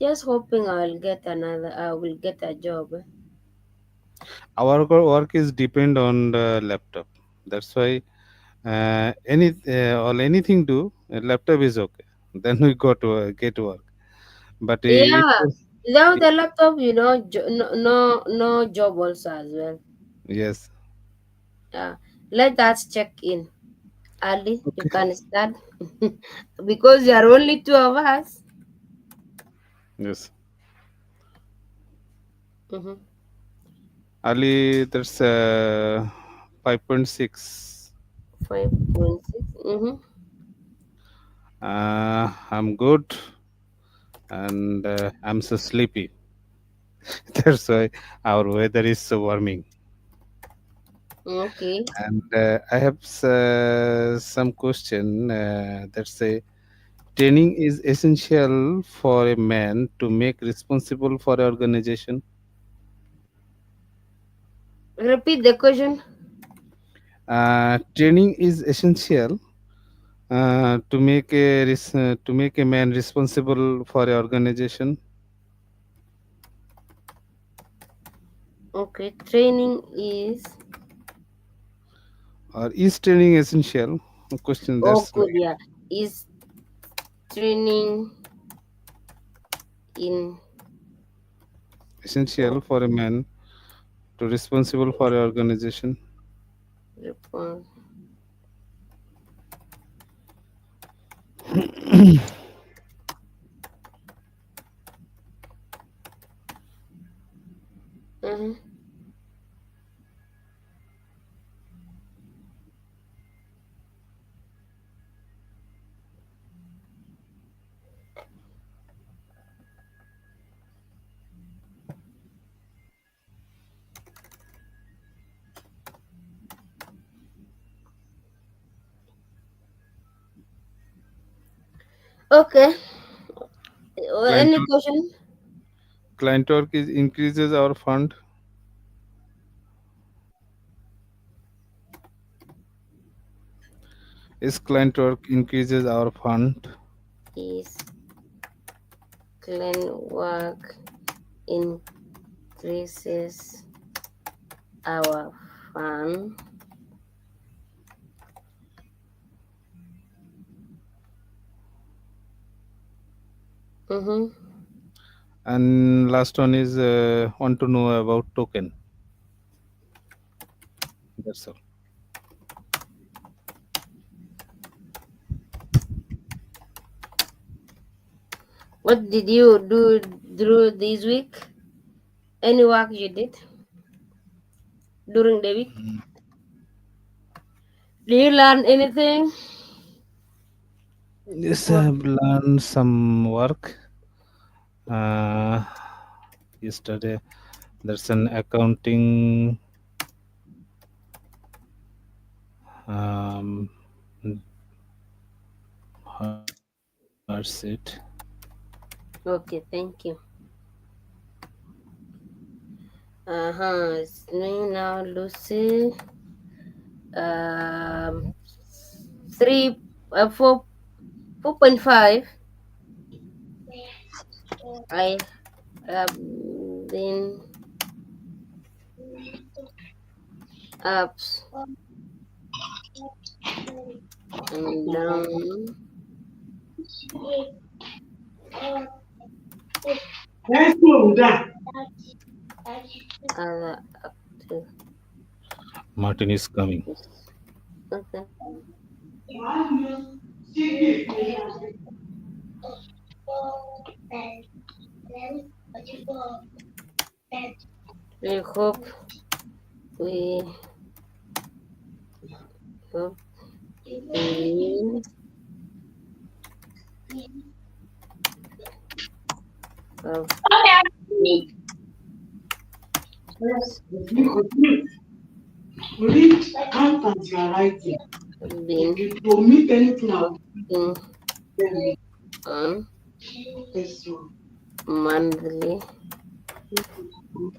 Just hoping I will get a job. Our work is depend on the laptop. That's why or anything do laptop is okay. Then we go to get work. But if Yeah, without the laptop, no job also as well. yes, Yeah, let us check in. Ali, you okay, can start because there are only two of us. yes. Mm-hmm. Ali, that's 5.6. 5.6. Mm-hmm. I'm good and I'm so sleepy. That's why our weather is so warming. Okay. And I have some question that say training is essential for a man to make responsible for an organization. Repeat the question. Training is essential to make a man responsible for an organization. Okay. Training is. Or is training essential? A question Oh, that's good. like Yeah. Is training in. essential Oh, for a man to responsible for an organization. response. Mm-hmm. Okay. Client Any question? client work is increases our fund. Is client work increases our fund. Is clean work increases our fun? Mm-hmm. And last one is want to know about token. That's all. What did you do through this week? Any work you did during the week? Do you learn anything? Yes, I What? have learned some work. Uh, Yesterday, there's an accounting um, hard set. Okay, thank you. Uh-huh. It's me now, Lucy. Um, three, 4.5. I have been ups and down. Other activities. Martin is coming. Okay. We we hope we have Read accountants you are writing. been If you omit anything, I will working tell you. on Yes, so. monthly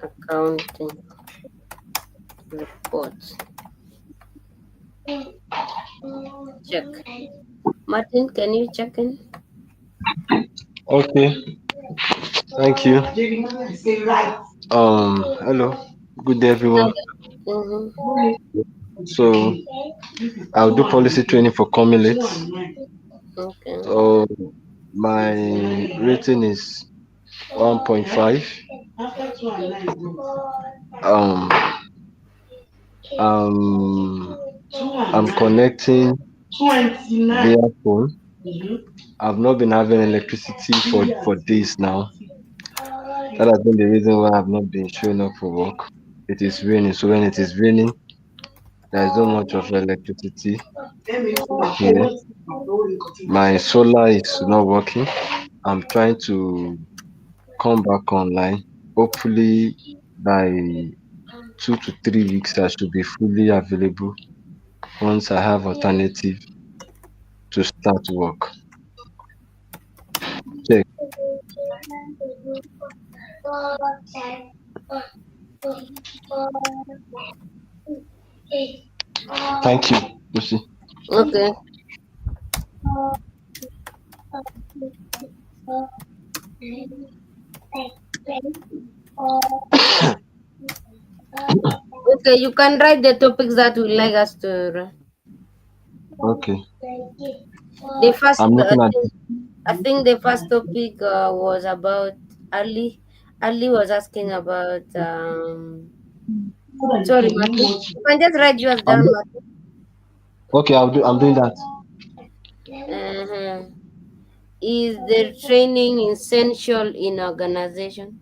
accounting reports. Check. Martin, can you check in? Okay. Thank you. Say right. Hello. Good day, everyone. Mm-hmm. So, I'll do policy training for coming late. Okay. So, my rating is 1.5. After 2 and 9 go. Um, um, Two and I'm nine. connecting 29. via phone. Mm-hmm. I've not been having electricity for days now. That has been the reason why I've not been showing up for work. It is raining, so when it is raining, there is not much of electricity That means you are here. connected. Don't continue. My solar is not working. I'm trying to come back online. Hopefully, by 2 to 3 weeks, I should be fully available once I have alternative to start work. Check. Thank you, Lucy. Okay. Okay, you can write the topics that you like us to. Okay, The first, I'm looking at. I think the first topic was about Ali. Ali was asking about. So that you Sorry, can know Martin. what You can just write yours I'm, down, Martin. okay, I'm doing that. Uh-huh. Is the training essential in organization?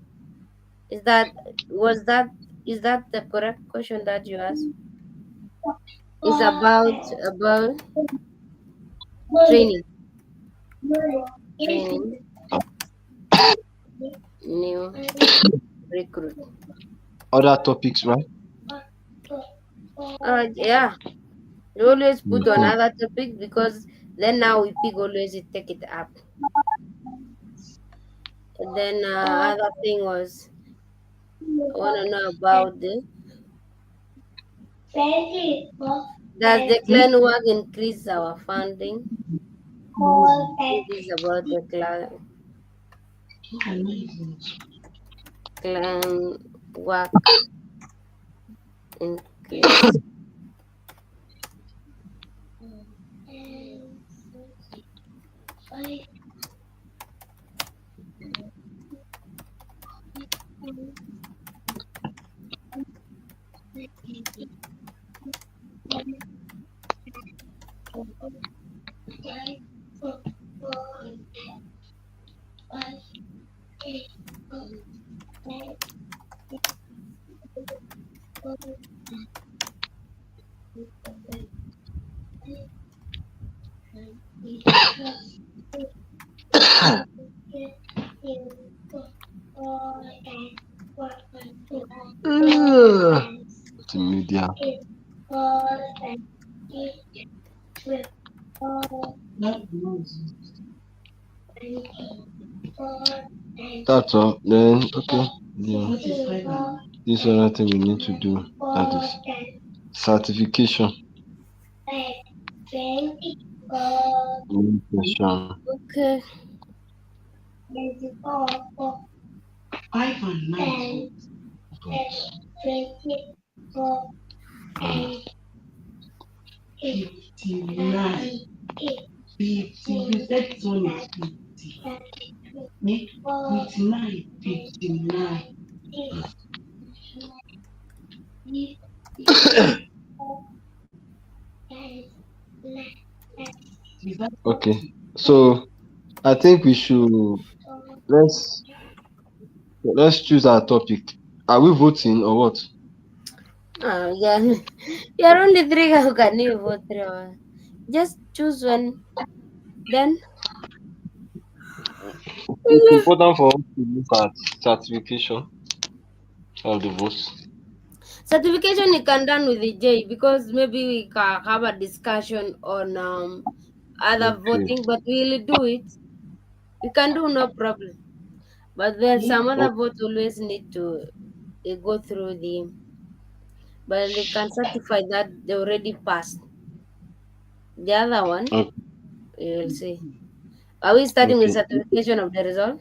Is that was that is that the correct question that you asked? Is about training, training new recruit. Other topics, right? Yeah, you always put on Mhm. other topic because then now we pick always we take it up. And then other thing was I want to know about the does the clan work increase our funding? It is about the clan work increase. Multimedia. That's all. Then okay. Yeah. This is another thing we need to do. That is certification. Communication. Okay. 5 and 9. Mm. 59. 50. You said this one is 50. Make 59. 59. Is that Okay. So I think we should let's let's choose our topic. Are we voting or what? Yeah, you're only three. How can you vote three? Just choose one. Then It's important for us to look at certification of the votes. certification you can done with the J because maybe we can have a discussion on other Okay. voting, but we'll do it. We can do no problem. But there's some other O- votes always need to go through the. But they can certify that they already passed. The other one, we will see. Are we starting with Okay. certification of the result?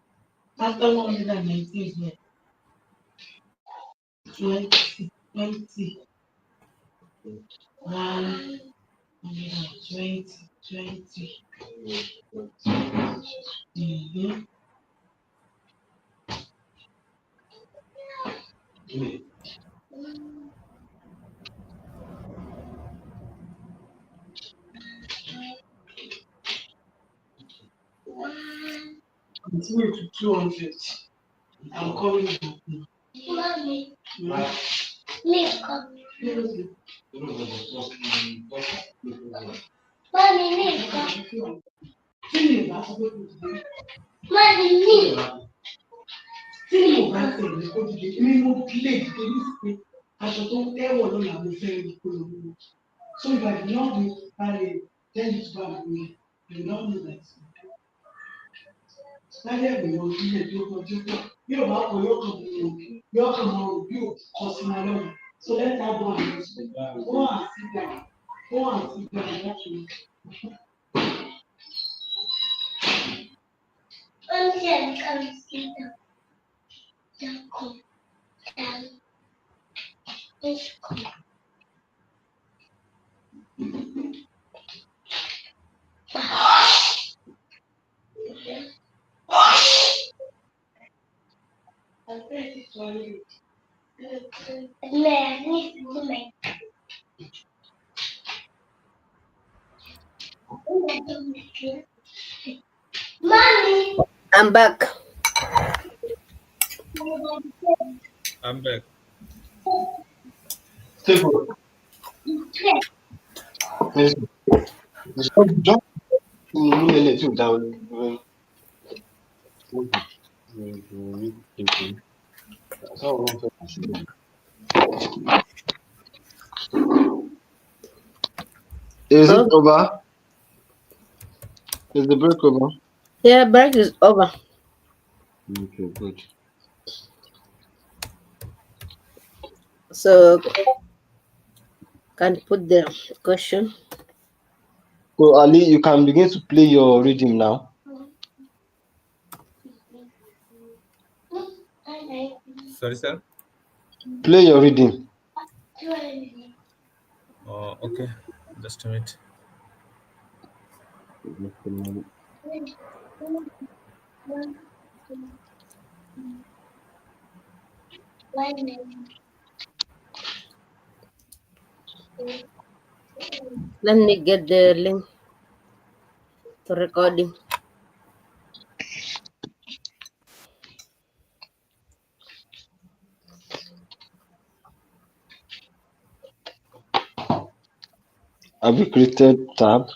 After 119 here, 20, 20, 120, 20. Mm-hmm. Continue to 200. I'm coming back now. Mommy. Please come. Mommy, please come. Mommy, tí mo bá tẹ̀lé kó dìde èmi mo lè dìde nísìnyí aṣọ tó tẹ́wọ̀ lọ́la mo fẹ́ rí polówó so if I did not do carry tell you to go and do it you don't know that láyé ẹ̀mí wọn kí lè tó kọjú pọ̀ bí o bá kọ yóò kàn mí o yóò kàn mọ o bí o kọ sí ma lọ́wọ́ so let that go and do so go and sit down láti. Oúnjẹ nǹkan sí náà dákun dáná ẹ̀ṣọ́. Mommy. I'm back. I'm back. Stable. Yes. Just immediately to down. Is it Oh, over? Is the break over? yeah, break is over. Okay, good. So can put the question. So Ali, you can begin to play your rhythm now. Sorry, sir. Play your rhythm. Okay. Just a minute. Let me get the link to recording. Have you created tab?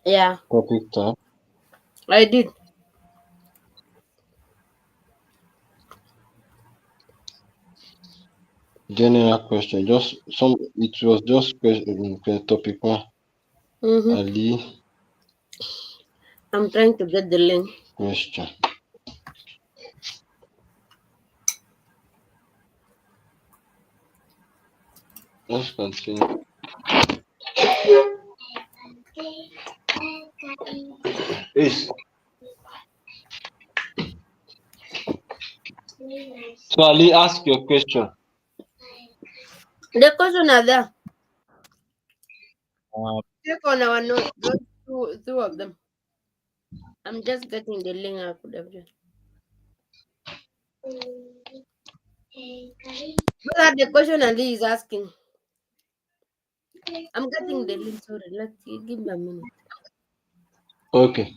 Yeah, Topic tab. I did. General question. Just some. It was just question. Topic one. Mm-hmm. Ali I'm trying to get the link. question. Let's continue. Yes. So Ali, ask your question. The question are there. Uh, Check on our note. Those two of them. I'm just getting the link. I could have just. What are the question Ali is asking? I'm getting the link. Sorry, let's give me a minute. Okay.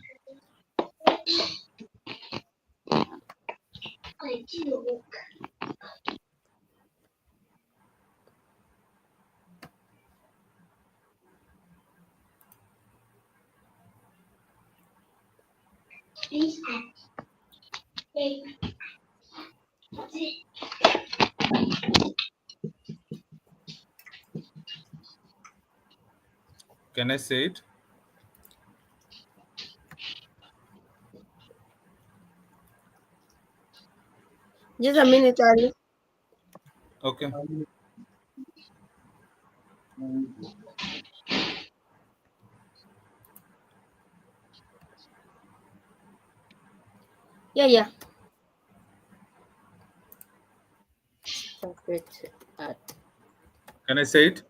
can I say it? Just a minute, Ali. Okay. Yeah, yeah. Started at Can I say it?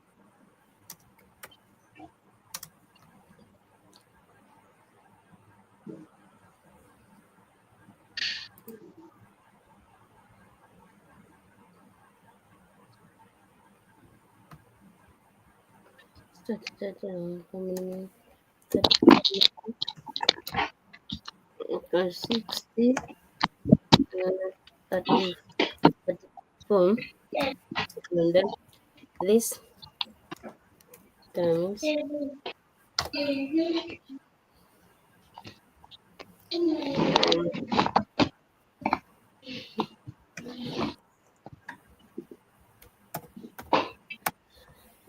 started at how many 60 30 34 and then this times um,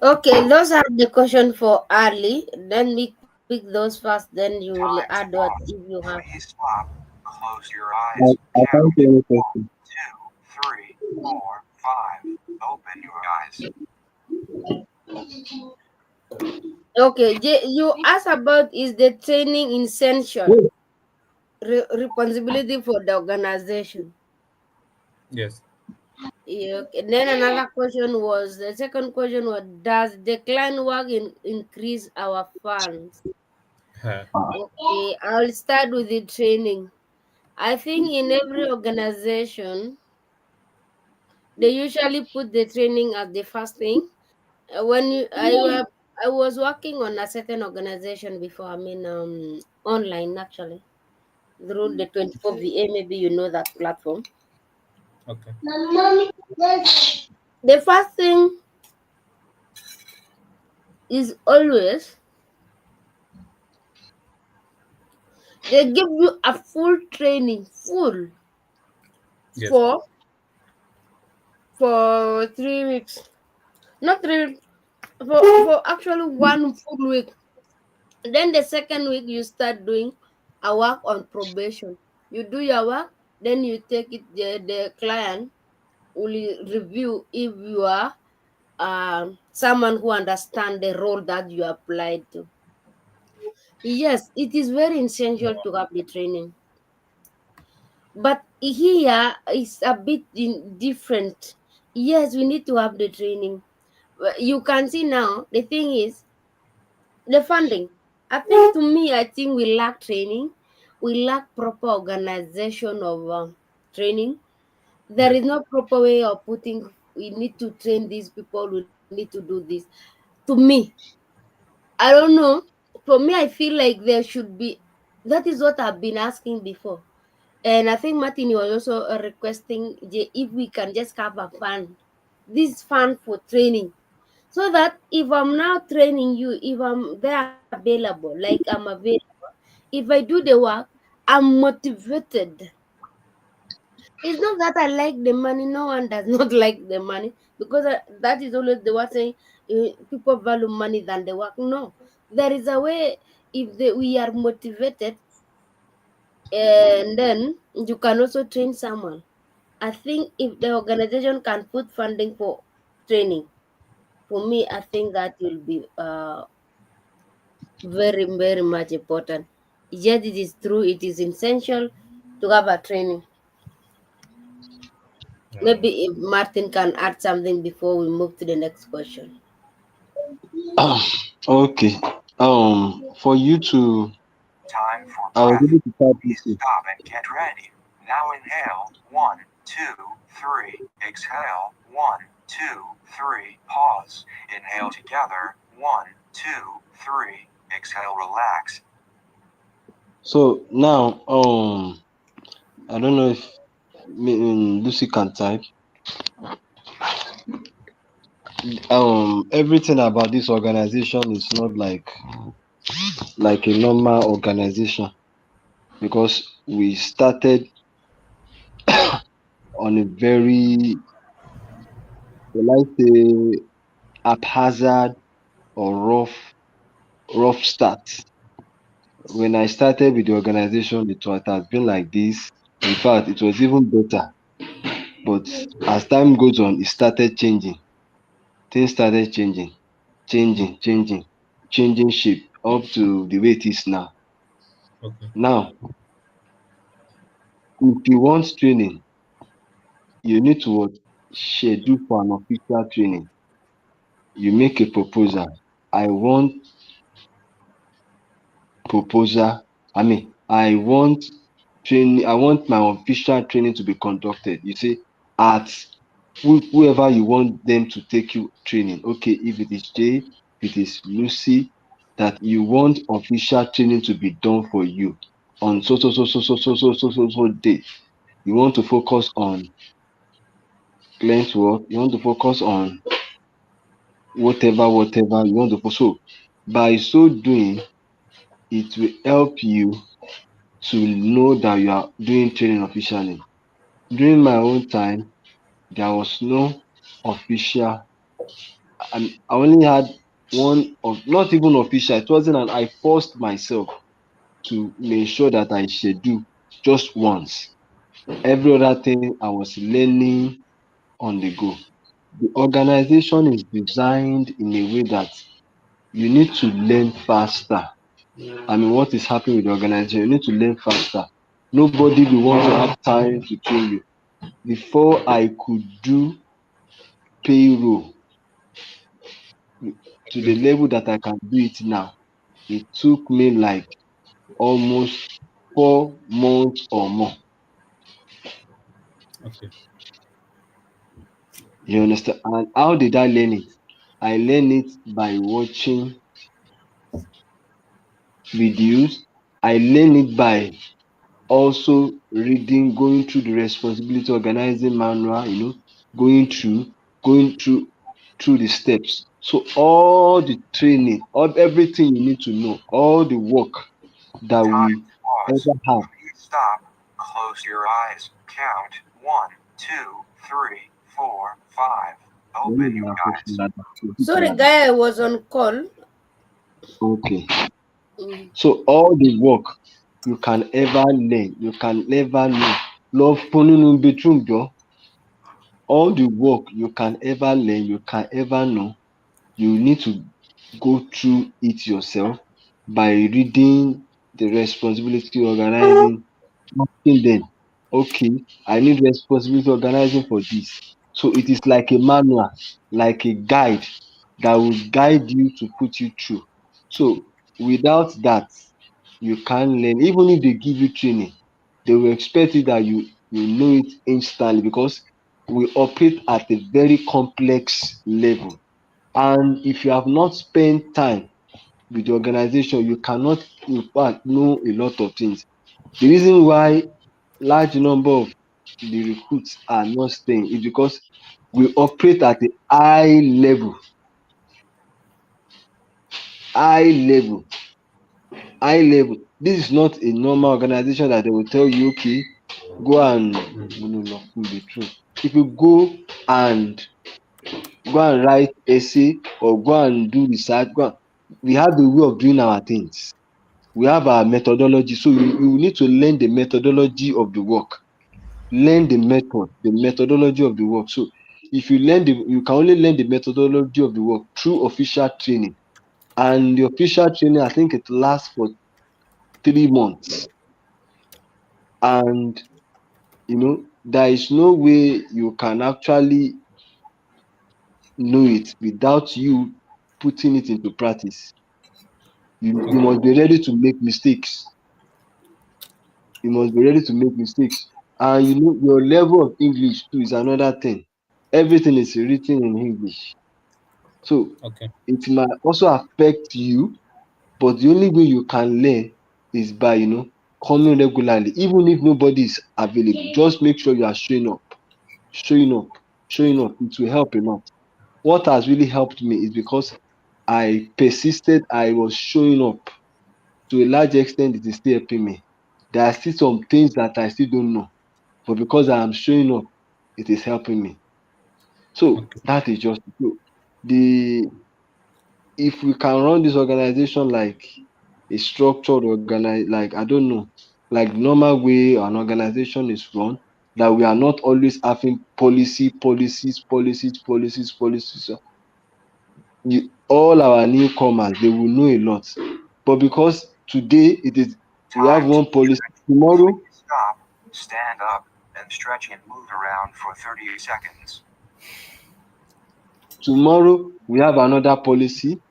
okay, those are the question for early. Then we pick those first. Then you will add what if you have. I can't hear any question. Okay, you ask about is the training essential Wait, responsibility for the organization. Yes. Yeah, okay. Then another question was the second question was does decline work increase our funds? Huh. Okay, I'll start with the training. I think in every organization they usually put the training as the first thing. I was working on a certain organization before. I mean, online actually through the 24VA. Maybe you know that platform. Okay. The first thing is always they give you a full training, full Yes. for 3 weeks. Not 3 weeks, for actually one full week. Then the second week you start doing a work on probation. You do your work, then you take it. The client will review if you are someone who understand the role that you applied to. Yes, it is very essential to have the training, but here is a bit different. Yes, we need to have the training. You can see now the thing is the funding. I think to me, I think we lack training. We lack proper organization of training. There Yes. is no proper way of putting. We need to train these people. We need to do this. To me, I don't know. For me, I feel like there should be. That is what I've been asking before, and I think Martin was also requesting if we can just have a fund, this fund for training, so that if I'm now training you, if I'm there available, like I'm available, if I do the work, I'm motivated. It's not that I like the money. No one does not like the money because that is always the one saying people value money than the work. No, there is a way. If we are motivated, and then you can also train someone. I think if the organization can put funding for training, for me, I think that will be very, very much important. Yes, it is true. It is essential to have a training. Uh, Maybe if Martin can add something before we move to the next question. okay. For you to, I was able to type this in. So now, I don't know if Lucy can type. Everything about this organization is not like a normal organization because we started on a very, will I say, haphazard or rough start. When I started with the organization, it has been like this. In fact, it was even better. But as time goes on, it started changing. Things started changing shape up to the way it is now. okay. Now, if you want training, you need to what? Schedule for an official training. You make a proposal. I want proposal. I want training. I want my official training to be conducted. You say at whoever you want them to take you training. Okay, if it is Jay, if it is Lucy, that you want official training to be done for you on so day. You want to focus on client work. You want to focus on whatever you want to focus. So by so doing, it will help you to know that you are doing training officially. During my own time, there was no official. I only had one of not even official. It wasn't, and I forced myself to make sure that I schedule just once. Every other thing I was learning on the go. The organization is designed in a way that you need to learn faster. What is happening with the organization? You need to learn faster. Nobody will want to have time to train you. Before I could do payroll to the Okay. level that I can do it now, it took me like almost 4 months or more. Okay. You understand? And how did I learn it? I learned it by watching videos. I learned it by also reading, going through the responsibility organizing manual, going through the steps. So all the training, all everything you need to know, all the work that we ever have. Sorry, guy, I was on call. Okay. Mm. So all the work you can ever learn, you can never know. Love nínú bedroom jọ. All the work you can ever learn, you can ever know, you need to go through it yourself by reading the responsibility organizing, asking them, okay, I need responsibility organizing for this. So it is like a manual, like a guide that will guide you to put you through. So without that, you can't learn. Even if they give you training, they will expect it that you know it instantly because we operate at a very complex level. And if you have not spent time with the organization, you cannot in fact know a lot of things. The reason why large number of the recruits are not staying is because we operate at a high level, high level. This is not a normal organization that they will tell you, okay, go and no, be true. If you go and write essay or go and do research, we have a way of doing our things. We have our methodology. So you need to learn the methodology of the work. Learn the method, the methodology of the work. So if you can only learn the methodology of the work through official training. And the official training, I think it lasts for 3 months. And there is no way you can actually know it without you putting it into practice. You Okay. must be ready to make mistakes. You must be ready to make mistakes. And your level of English too is another thing. Everything is written in English. So Okay. it might also affect you, but the only way you can learn is by coming regularly. Even if nobody is available, just make sure you are showing up, showing up, showing up. It will help a lot. What has really helped me is because I persisted, I was showing up. To a large extent, it is still helping me. There are still some things that I still don't know, but because I am showing up, it is helping me. So Okay. that is just so the if we can run this organization like a structured like I don't know, like the normal way an organization is run, that we are not always having policies. All our newcomers, they will know a lot. But because today we have one policy, tomorrow Stand up and stretch and move around for 30 seconds. Tomorrow, we have another policy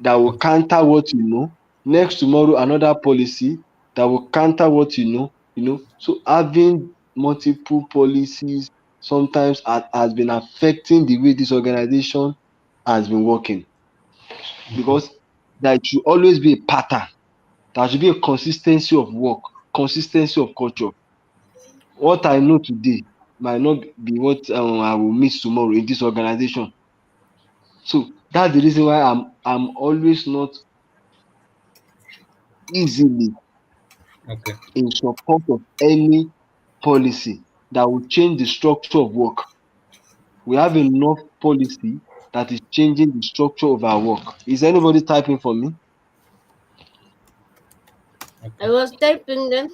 that will Okay. counter what you know. Next tomorrow, another policy that will counter what you know. So having multiple policies sometimes has been affecting the way this organization has been working, Okay. because there should always be a pattern. There should be a consistency of work, consistency of culture. What I know today might not be what I will miss tomorrow in this organization. So that's the reason why I'm always not easily Okay. in support of any policy that will change the structure of work. We have enough policy that is changing the structure of our work. Is anybody typing for me? I Okay. was typing then.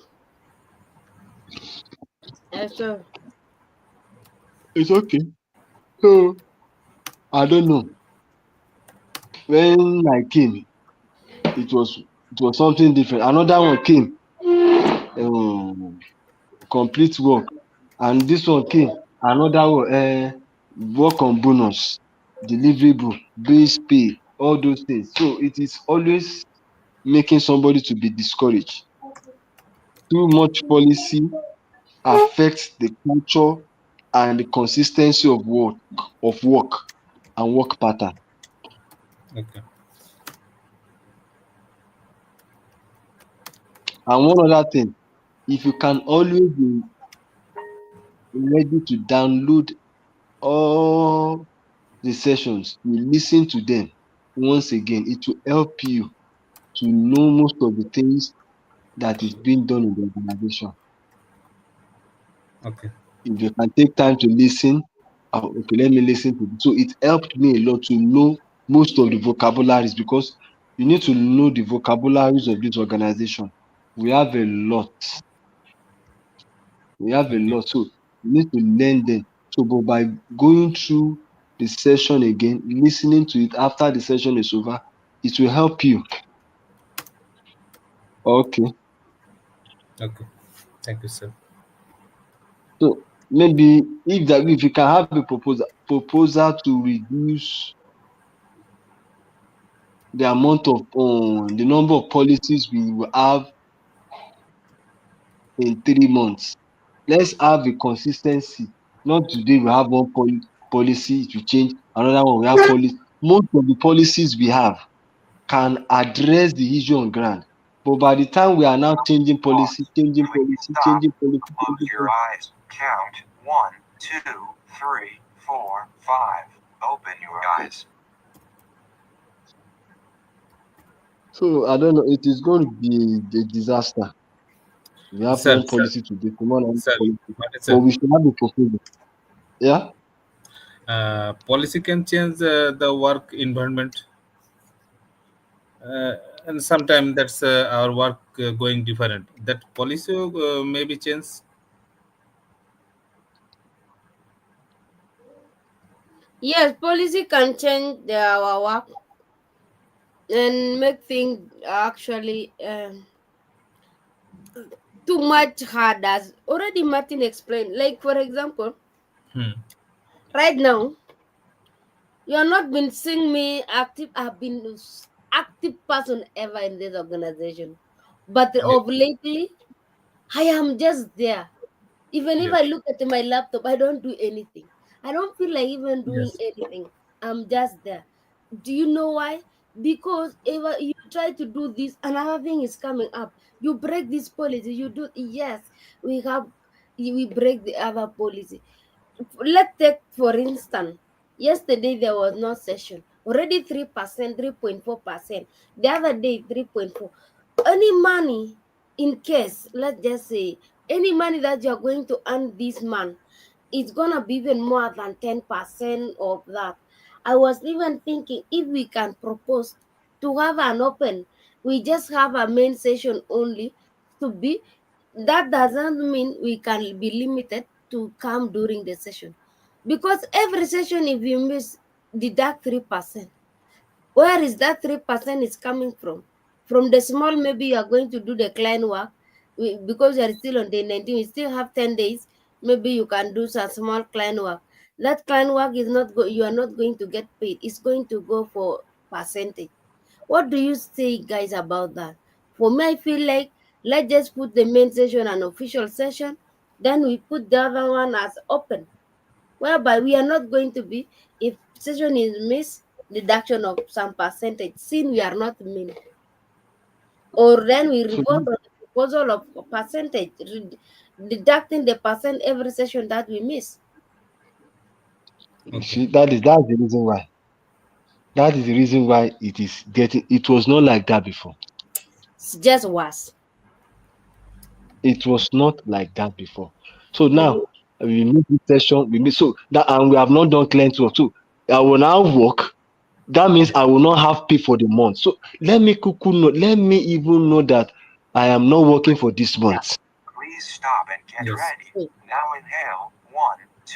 I saw. It's okay. So I don't know. When I came, it was something different. Another one came, um, complete work, and this one came, another one, work on bonus, deliverable, base pay, all those things. So it is always making somebody to be discouraged. Too much policy affects the culture and the consistency of work and work pattern. Okay. And one other thing, if you can always be ready to download all the sessions, you listen to them once again, it will help you to know most of the things that is being done in the organization. Okay. If you can take time to listen, okay, let me listen to this. So it helped me a lot to know most of the vocabularies, because you need to know the vocabularies of this organization. We have a lot. We have a Okay. lot. So you need to learn them. So, but by going through the session again, listening to it after the session is over, it will help you. Okay. Okay. Thank you, sir. So maybe if you can have a proposal to reduce the amount of the number of policies we will have in 3 months. Let's have a consistency. Not today we have one policy to change, another one we have policy. Most of the policies we have can address the issue on ground. But by the time we are now changing policy, changing policy, changing policy, Close changing your policy. eyes. Count 1, 2, 3, 4, 5. Open your eyes. So I don't know. It is going to be a disaster. We have Sir, one sir, policy today, tomorrow another sir. policy. What is But sir? we should have a proposal. Yeah. Policy can change the work environment, uh, and sometimes that's our work going different. That policy maybe change. Yes, policy can change our work and make things actually too much hard, as already Martin explained. Like, for example, Hmm. right now, you have not been seeing me active. I've been active person ever in this organization. But Ye- of lately, I am just there. Even if I Yes. look at my laptop, I don't do anything. I don't feel like even doing Yes. anything. I'm just there. Do you know why? Because if you try to do this, another thing is coming up. You break this policy. You do, yes. We break the other policy. Let's take for instance, yesterday there was no session. Already 3%, 3.4%. The other day 3.4. Any money, in case, let's just say, any money that you're going to earn this month, it's gonna be even more than 10% of that. I was even thinking if we can propose to have an open, we just have a main session only to be. That doesn't mean we can be limited to come during the session, because every session, if you miss, deduct 3%. Where is that 3% is coming from? From the small, maybe you are going to do the client work. Because you are still on day 19, we still have 10 days. Maybe you can do some small client work. That client work is not you are not going to get paid. It's going to go for percentage. What do you say, guys, about that? For me, I feel like let's just put the main session an official session, then we put the other one as open, whereby we are not going to be, if session is missed, deduction of some percentage, since we are not many, or then we So revote on the proposal of percentage, deducting the percent every session that we miss. you Okay. see, that's the reason why. That is the reason why it is getting. It was not like that before. It's just worse. It was not like that before. So now Mhm. we meet this session. We meet so that and we have not done client work. So I will now work. That means I will not have pay for the month. So let me kuku know. Let me even know that I am not working for this month. Please stop and get Yes. ready. Now inhale. 1, 2,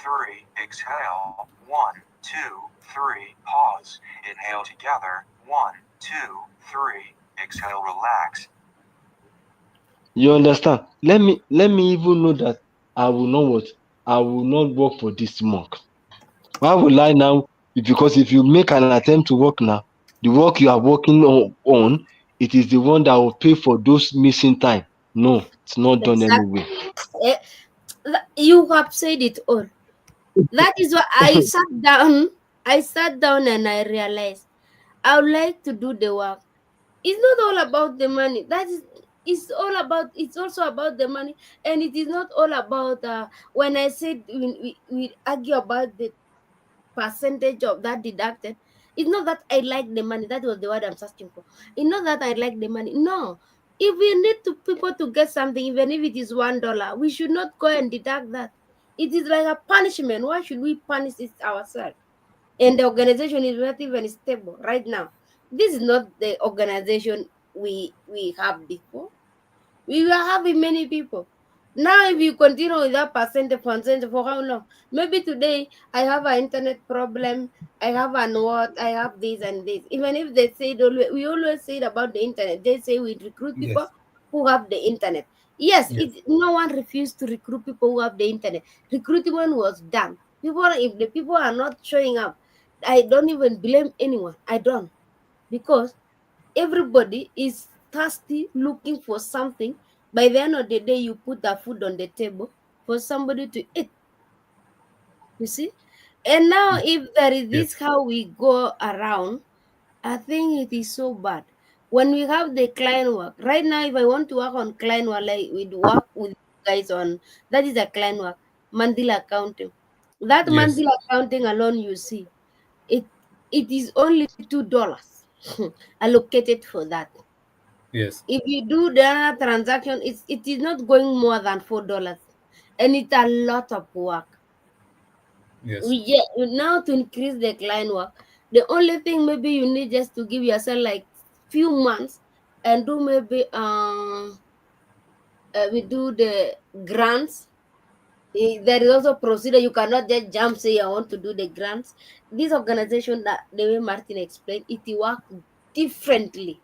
3. Exhale. 1, 2, 3. Pause. Inhale together. 1, 2, 3. Exhale. Relax. You understand? Let me even know that I will not what I will not work for this month. Why will I now? Because if you make an attempt to work now, the work you are working on it is the one that will pay for those missing time. No, it's not done anyway. Exactly. Eh, you have said it all. That is why I sat down. I sat down and I realized I would like to do the work. It's not all about the money. That is, it's all about. It's also about the money, and it is not all about. When I said we argue about the percentage of that deducted, it's not that I like the money. That was the word I'm searching for. It's not that I like the money. No. If we need to people to get something, even if it is $1, we should not go and deduct that. It is like a punishment. Why should we punish it ourselves? And the organization is not even stable right now. This is not the organization we have before. We were having many people. Now, if you continue with that percentage for how long? Maybe today I have an internet problem. I have an what? I have this and this. Even if they say we always say about the internet. They say we recruit people Yes. who have the internet. Yes, Yes. no one refused to recruit people who have the internet. Recruitment was done. People, if the people are not showing up, I don't even blame anyone. I don't, because everybody is thirsty looking for something. By the end of the day, you put that food on the table for somebody to eat, you see. And now if there is Yes. this how we go around, I think it is so bad. When we have the client work right now, if I want to work on client work, like we work with you guys on, that is a client work, monthly accounting. That Yes. monthly accounting alone, you see, it it is only $2 allocated for that. Yes. If you do the other transaction, it is not going more than $4, and it's a lot of work. Yes. We get now to increase the client work. The only thing maybe you need just to give yourself like few months and do maybe we do the grants. There is also procedure. You cannot just jump say I want to do the grants. This organization that the way Martin explained, it work differently.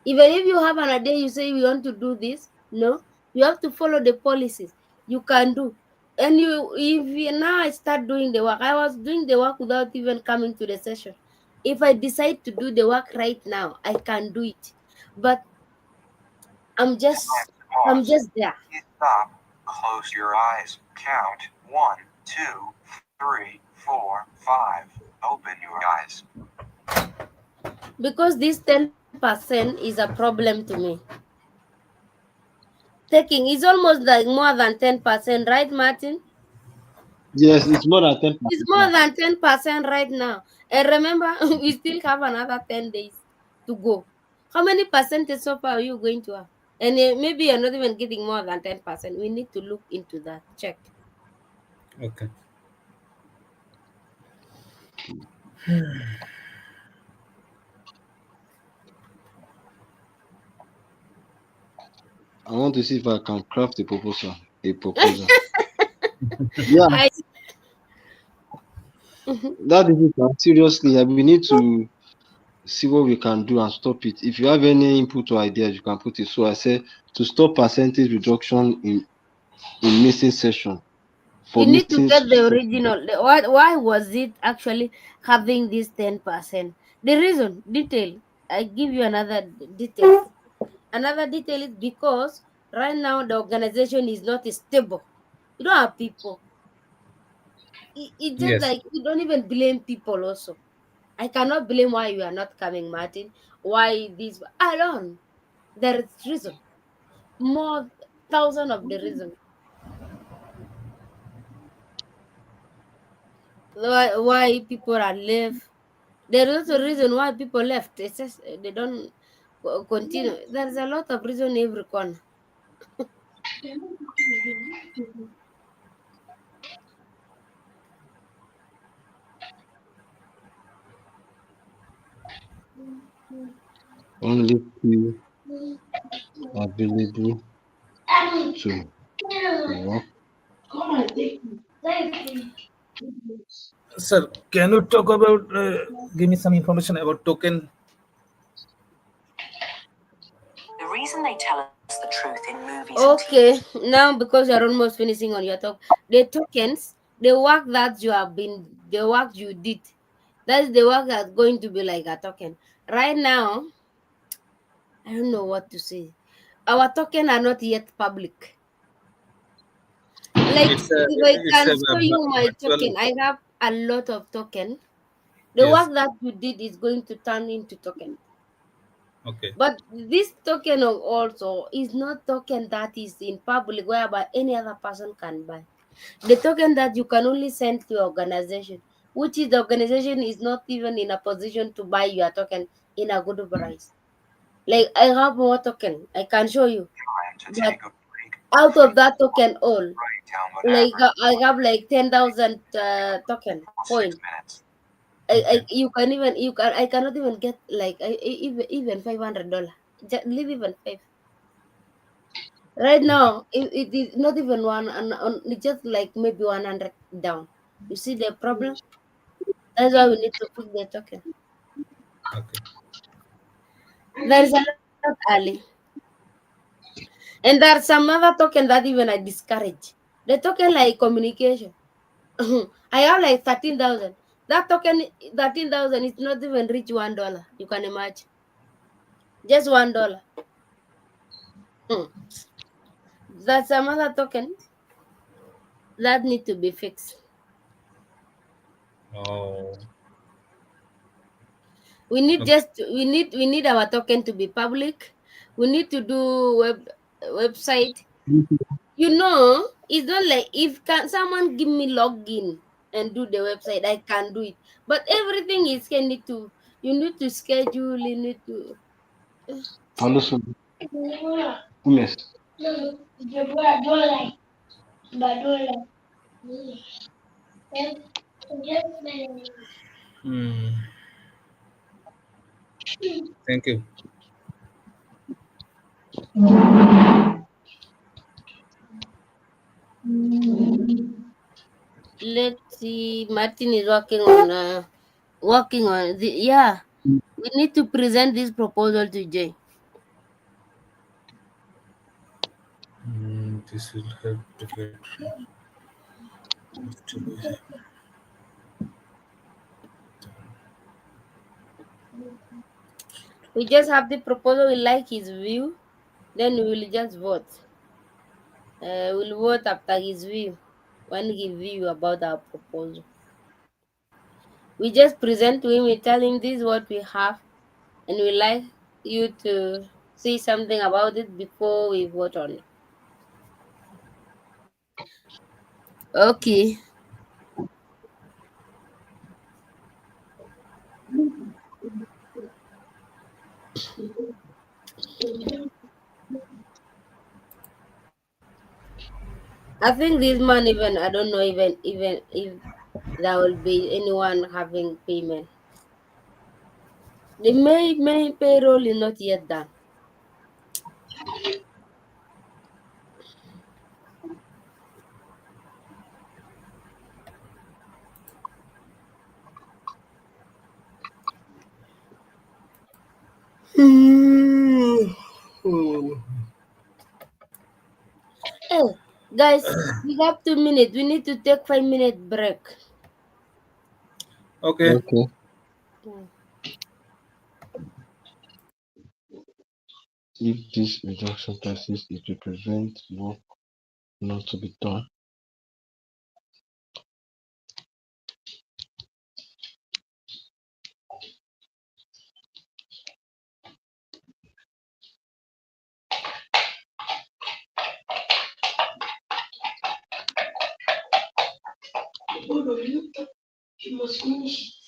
Even if you have an idea, you say we want to do this, no, you have to follow the policies. You can do. And if you now I start doing the work, I was doing the work without even coming to the session. If I decide to do the work right now, I can do it. But I'm Time just to I'm pause. just there. Please stop. Close your eyes. Count. 1, 2, 3, 4, 5. Open your eyes. Because this 10% is a problem to me. Taking is almost like more than 10%, right, Martin? Yes, it's more than 10% It's more now. than 10% right now. And remember, we still have another 10 days to go. How many percentage so far are you going to have? And maybe you're not even getting more than 10%. We need to look into that. Check. Okay. I want to see if I can craft a proposal. A proposal. Yeah, I that is it. Seriously, we need to see what we can do and stop it. If you have any input or ideas, you can put it. So I said to stop percentage reduction in missing session You for need to missing get the session. original. Why was it actually having this 10%? The reason, detail. I give you another detail. Another detail is because right now the organization is not stable. You don't have people. It's just Yes. like you don't even blame people also. I cannot blame why you are not coming, Martin. Why this? I don't. There is reason. More thousand of the reason. Why people are left. There is also reason why people left. It's just they don't continue. There's a lot of reason every corner. Only few available to work. Sir, can you talk about, give me some information about token? The reason they tell us the truth in movies and Okay, now because you're almost finishing on your talk, the tokens, the work that you have been, the work you did, that's the work that's going to be like a token. Right now, I don't know what to say. Our token are not yet public. Like if I It's can a show you my virtual. token, I have a lot of token. The Yes. work that you did is going to turn into token. Okay. But this token also is not token that is in public whereby any other person can buy. The token that you can only send to your organization, which is the organization is not even in a position to buy your token in a good price. Like I have more token, I can show you, time to but take a break. out of that token all, Write down what like happened I have like 10,000 token for point. 6 minutes. Okay. You can even I cannot even get like even $500. Just leave even five. Right Okay. now, it is not even one, and it's just like maybe 100 down. You see the problem? That's why we need to fix the token. Okay. There is a lot early. And there are some other token that even I discourage. The token like communication. I have like 13,000. That token 13,000 is not even reach $1. You can imagine. Just $1. Hmm. That's some other token that need to be fixed. Oh. We need Okay. just we need our token to be public. We need to do website. It's not like if can someone give me login and do the website, I can do it. But everything is can need to you need to schedule. You need to. Also, yes. Hmm. Thank you. Let's see. Martin is working on the yeah. We need to present this proposal to Jay. This will help to get to be. We just have the proposal. We like his view. Then we will just vote. We'll vote after his view when he view about our proposal. We just present to him. We tell him this is what we have, and we like you to say something about it before we vote on it. Okay. I think this man even I don't know even if there will be anyone having payment. The May payroll is not yet done. Hey, guys, we have 2 minutes. We need to take 5 minute break. Okay. Okay. Mm. If this reduction persists, it will prevent work not to be done. Oh no, you must finish.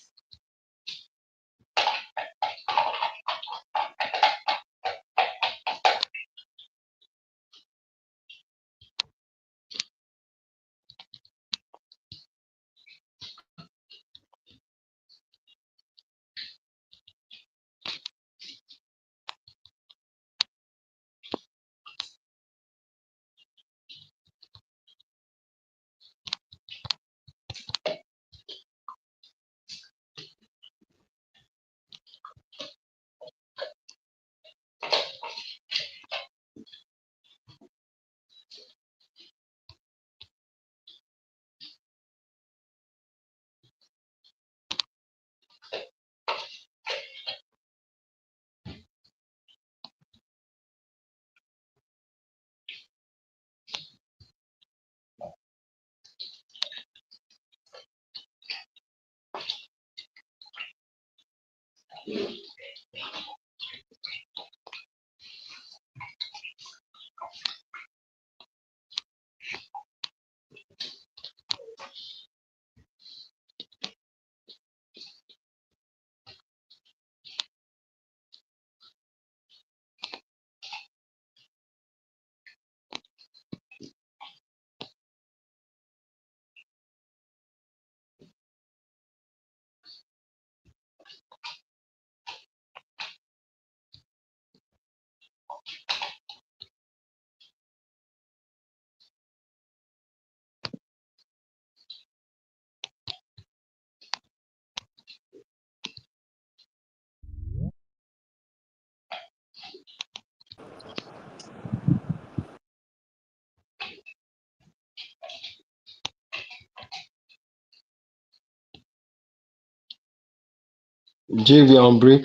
JV on break.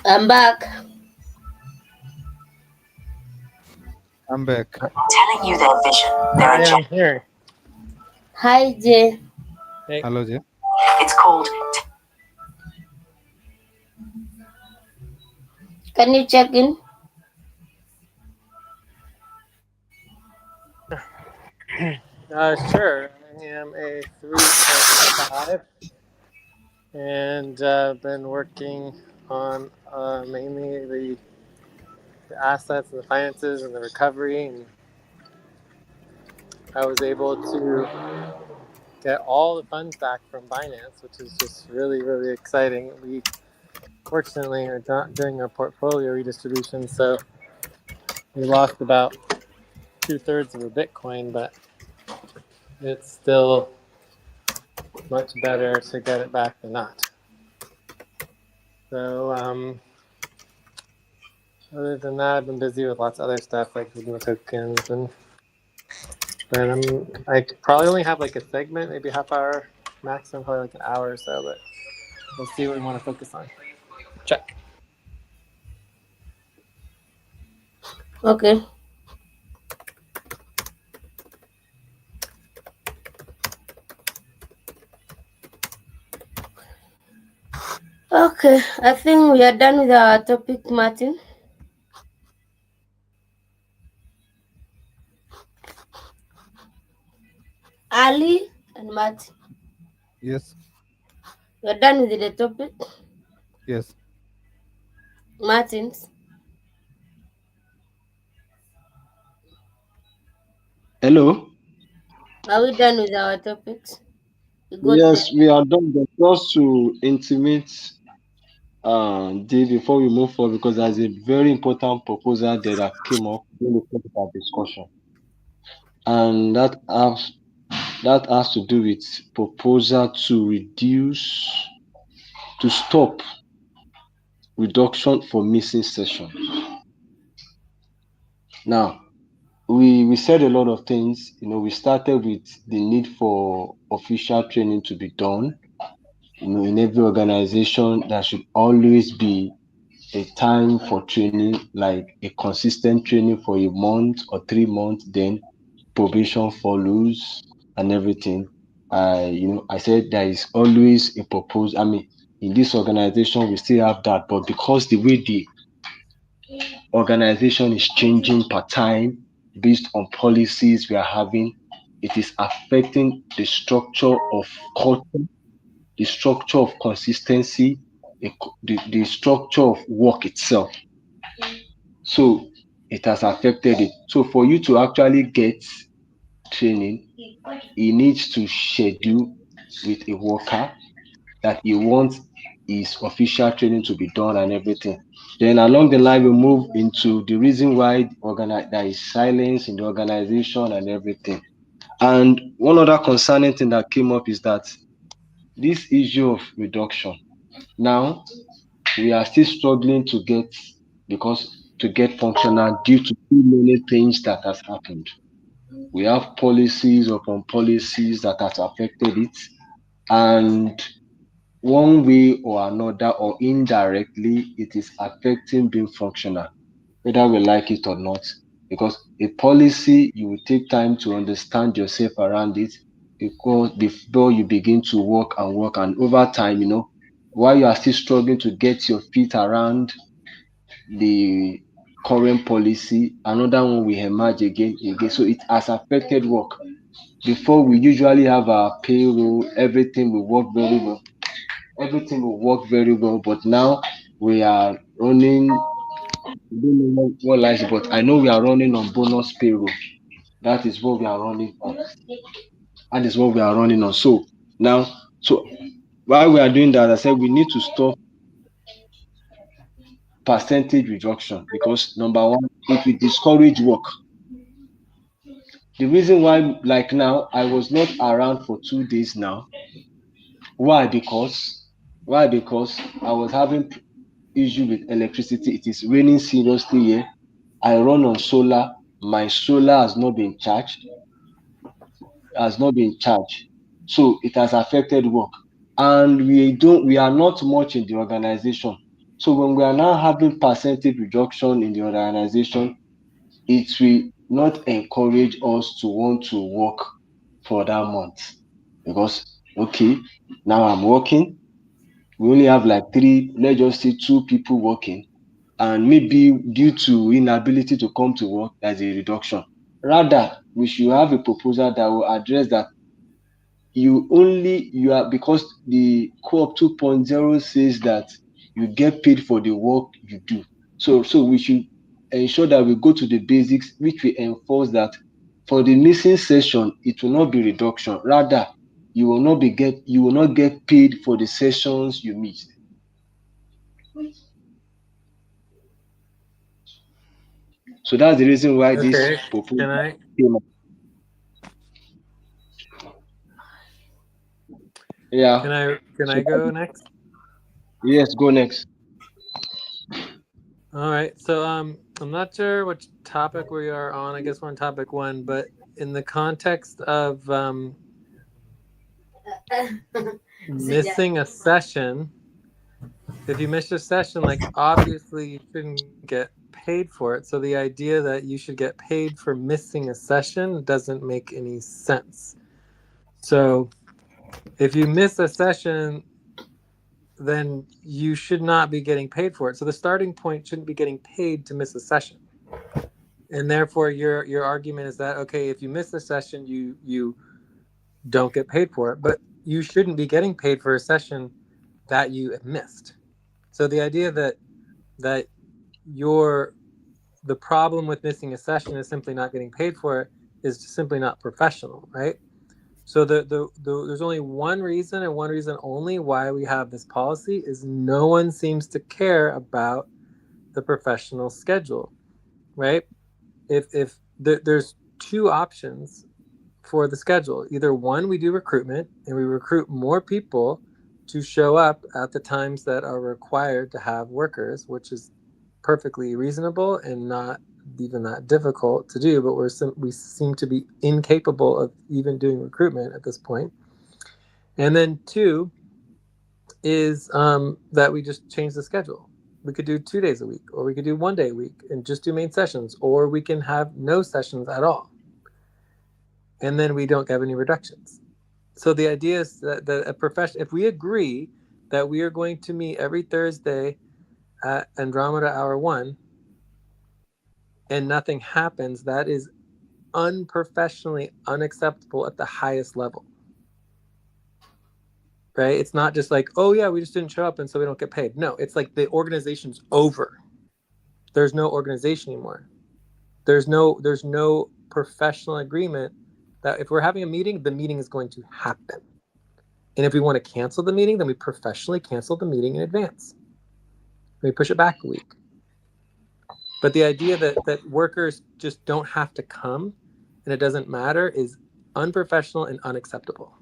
I'm back. I'm back. Telling you their vision, their I am agenda. here. Hi, Jay. Hey, Hello, Jay. It's called. Can you check in? sure. I am a 3.5 and been working on mainly the assets and the finances and the recovery. And I was able to get all the funds back from Binance, which is just really, really exciting. We fortunately are doing our portfolio redistribution, so we lost about 2/3 of a Bitcoin, but it's still much better to get it back than not. So, other than that, I've been busy with lots of other stuff like Sigma tokens, and but I probably only have like a segment, maybe a half hour, maximum probably like an hour or so, but we'll see what we want to focus on. Check. Okay. Okay. I think we are done with our topic, Martin. Ali and Martin. Yes. We are done with the topic. Yes. Martins. Hello. Are we done with our topics? We go to the Yes, we are done. But just to intimate Dee before we move forward, because there's a very important proposal there that came up during the course of our discussion, and that has to do with proposal to stop reduction for missing sessions. Now, we said a lot of things. We started with the need for official training to be done. In every organization, there should always be a time for training, like a consistent training for a month or 3 months, then probation follows and everything. I said there is always a proposal. I mean, in this organization, we still have that, but because the way the organization is changing per time based on policies we are having, it is affecting the structure of culture, the structure of consistency, the structure of work itself. So it has affected it. So for you to actually get training, he needs to schedule with a worker that he wants his official training to be done and everything. Then along the line, we move into the reason why there is silence in the organization and everything. And one other concerning thing that came up is that this issue of reduction. Now we are still struggling to get functional due to too many things that has happened. We have policies upon policies that has affected it, and one way or another or indirectly, it is affecting being functional, whether we like it or not. Because a policy, you will take time to understand yourself around it, because before you begin to work, and over time, while you are still struggling to get your feet around the current policy, another one will emerge again. So it has affected work. Before, we usually have our payroll, everything will work very well. Everything will work very well, but now we are running. I don't know what lies, but I know we are running on bonus payroll. That is what we are running on. That is what we are running on. So now, while we are doing that, I said we need to stop percentage reduction, because number one, it will discourage work. The reason why, like now, I was not around for 2 days now. Why? Because I was having issue with electricity. It is raining seriously here. I run on solar. My solar has not been charged. So it has affected work. And we are not much in the organization. So when we are now having percentage reduction in the organization, it will not encourage us to want to work for that month. Because, okay, now I'm working. We only have like three, let's just say 2 people working, and maybe due to inability to come to work, there's a reduction. Rather, we should have a proposal that will address that. Because the co-op 2.0 says that you get paid for the work you do. So we should ensure that we go to the basics, which we enforce that for the missing session, it will not be reduction. Rather, you will not get paid for the sessions you missed. So that's the reason why this Okay. proposal Can I came up. Yeah. can I So go next? yes, go next. All right. So I'm not sure which topic we are on. I guess we're on topic one, but in the context of missing a session, if you miss a session, like obviously you shouldn't get paid for it. So the idea that you should get paid for missing a session doesn't make any sense. So if you miss a session, then you should not be getting paid for it. So the starting point shouldn't be getting paid to miss a session. And therefore your argument is that okay, if you miss a session, you don't get paid for it, but you shouldn't be getting paid for a session that you missed. So the idea that your the problem with missing a session is simply not getting paid for it is just simply not professional, right? So there's only one reason and one reason only why we have this policy is no one seems to care about the professional schedule, right? If there's two options for the schedule. Either one, we do recruitment and we recruit more people to show up at the times that are required to have workers, which is perfectly reasonable and not even that difficult to do, but we seem to be incapable of even doing recruitment at this point. And then two is that we just change the schedule. We could do 2 days a week, or we could do 1 day a week and just do main sessions, or we can have no sessions at all. And then we don't have any reductions. So the idea is that a profession, if we agree that we are going to meet every Thursday at Andromeda Hour 1 and nothing happens, that is unprofessionally unacceptable at the highest level. Right? It's not just like, oh yeah, we just didn't show up and so we don't get paid. No, it's like the organization's over. There's no organization anymore. There's no professional agreement that if we're having a meeting, the meeting is going to happen. And if we want to cancel the meeting, then we professionally cancel the meeting in advance. We push it back a week. But the idea that workers just don't have to come and it doesn't matter is unprofessional and unacceptable.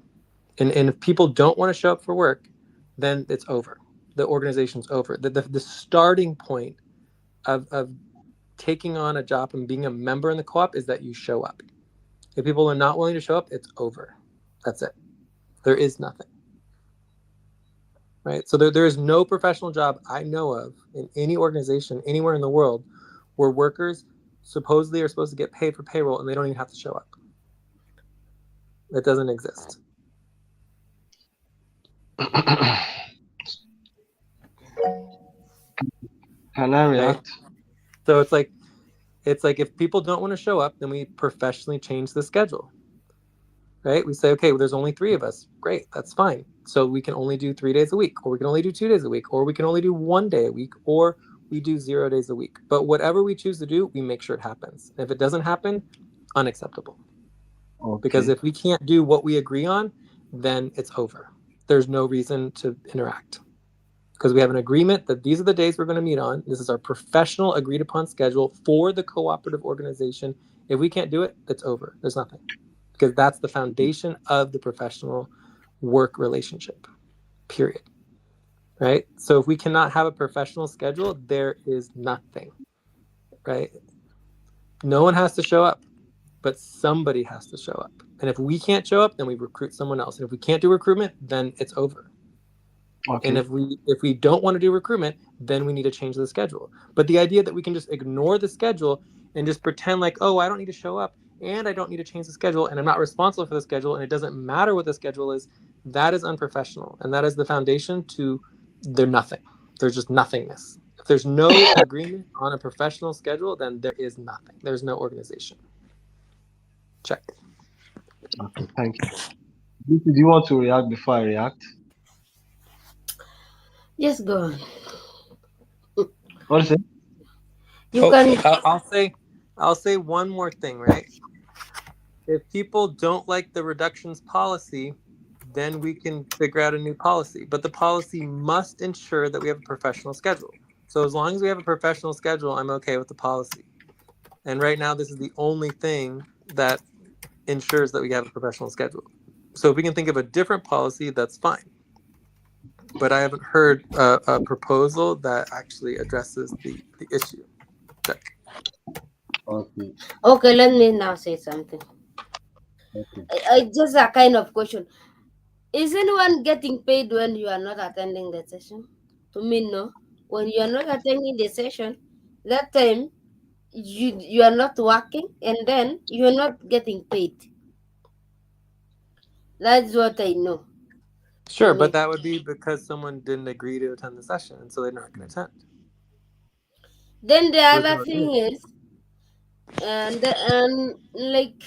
And if people don't want to show up for work, then it's over. The organization's over. The starting point of taking on a job and being a member in the co-op is that you show up. If people are not willing to show up, it's over. That's it. There is nothing. Right? So there is no professional job I know of in any organization anywhere in the world where workers supposedly are supposed to get paid for payroll and they don't even have to show up. It doesn't exist. Can I Right? react? So it's like if people don't want to show up, then we professionally change the schedule. Right? We say, okay, well, there's only 3 of us. Great, that's fine. So we can only do 3 days a week, or we can only do 2 days a week, or we can only do 1 day a week, or we do 0 days a week. But whatever we choose to do, we make sure it happens. And if it doesn't happen, unacceptable. Because Okay. if we can't do what we agree on, then it's over. There's no reason to interact. Because we have an agreement that these are the days we're going to meet on. This is our professional agreed upon schedule for the cooperative organization. If we can't do it, it's over. There's nothing. Because that's the foundation of the professional work relationship, period. Right? So if we cannot have a professional schedule, there is nothing. Right? No one has to show up, but somebody has to show up. And if we can't show up, then we recruit someone else. And if we can't do recruitment, then it's over. And Okay. if we don't want to do recruitment, then we need to change the schedule. But the idea that we can just ignore the schedule and just pretend like, oh, I don't need to show up and I don't need to change the schedule and I'm not responsible for the schedule and it doesn't matter what the schedule is, that is unprofessional. And that is the foundation to there's nothing. There's just nothingness. If there's no agreement on a professional schedule, then there is nothing. There's no organization. Check. Okay. Thank you. Do you want to react before I react? Just go on. What is it? You Oh, can. I'll say one more thing, right? If people don't like the reductions policy, then we can figure out a new policy. But the policy must ensure that we have a professional schedule. So as long as we have a professional schedule, I'm okay with the policy. And right now, this is the only thing that ensures that we have a professional schedule. So if we can think of a different policy, that's fine. But I haven't heard a proposal that actually addresses the issue. Check. Okay. Okay, let me now say something. Okay. I just a kind of question. Is anyone getting paid when you are not attending the session? To me, no. When you are not attending the session, that time you are not working, and then you are not getting paid. That's what I know. To Sure, but me, that would be because someone didn't agree to attend the session, and so they're not going to attend. then the There's other no thing agreement. is, and like